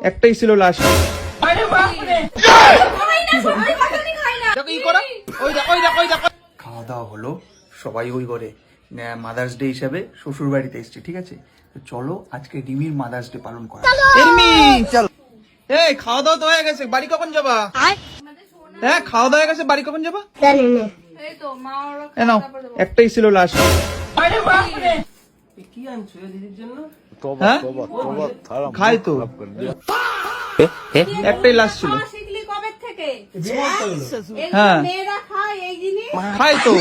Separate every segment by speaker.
Speaker 1: একটাই ছিল লাশ। খাওয়া দাওয়া হলো, সবাই ওই করে মাদার্স ডে হিসাবে শ্বশুর বাড়িতে এসছে, ঠিক আছে? তো চলো আজকে রিমির মাদার্স ডে পালন করা। রিমি চল। এই খাওয়া দাওয়া তো হয়ে গেছে, বাড়ি কখন যাবা? হ্যাঁ খাওয়া দাওয়া হয়ে গেছে, বাড়ি কখন যাবা? নাও, একটাই ছিল লাশ।
Speaker 2: কি আনছো দিদির জন্য?
Speaker 1: হ্যাঁ খাই তো, একটাই লাশ ছিল। হ্যাঁ খাই তো,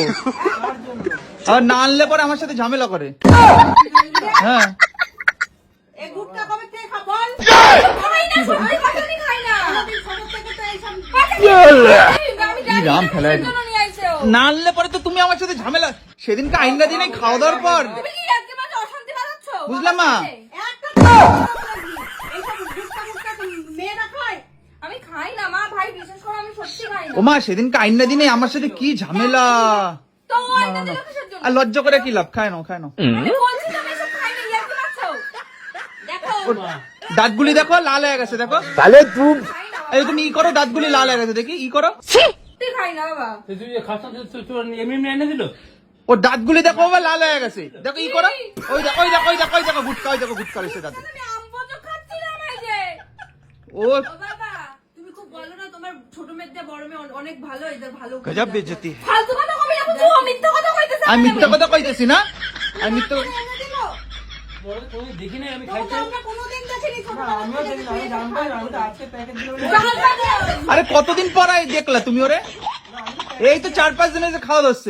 Speaker 1: আর না আনলে পরে আমার সাথে ঝামেলা করে। হ্যাঁ কি রাম ফেলায় না আনলে পরে তো তুমি আমার সাথে ঝামেলা। সেদিনকে আইনটা দিনে খাওয়া দাওয়ার পর বুঝলাম মা। ও মা সেদিনকে আইনটা দিনে আমার সাথে কি ঝামেলা। আর লজ্জা করে কি লাভ, খায় নাও খায় নাও। দাঁতগুলি দেখো লাল হয়ে গেছে, দেখো তাহলে তুমি ই করো, দাঁতগুলি লাল হয়ে গেছে, দেখি ই করো। ও দাঁতগুলি দেখো বাবা লাল হয়ে গেছে, দেখো ই করো। ওই দেখো ওই দেখো ওই দেখো ওই দেখো গুটকা, ওই দেখো গুটকা রয়েছে দাঁতে। ও গজব বেইজ্জতি। আমি মিথ্যা কথা কইতেছি না, আমি মিথ্যা
Speaker 2: দেখি নাই, আমি খাইছি।
Speaker 1: আরে কতদিন পর দেখলা তুমি ওরে? এই তো 4-5 দিনে যে খাওয়া ধরছে।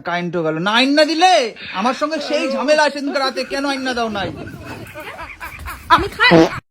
Speaker 1: কাইন্ড গেল না, আইন না দিলে আমার সঙ্গে সেই ঝামেলা সেদিনকে রাতে। কেন আইন না দাও নাই?
Speaker 3: আমি খাই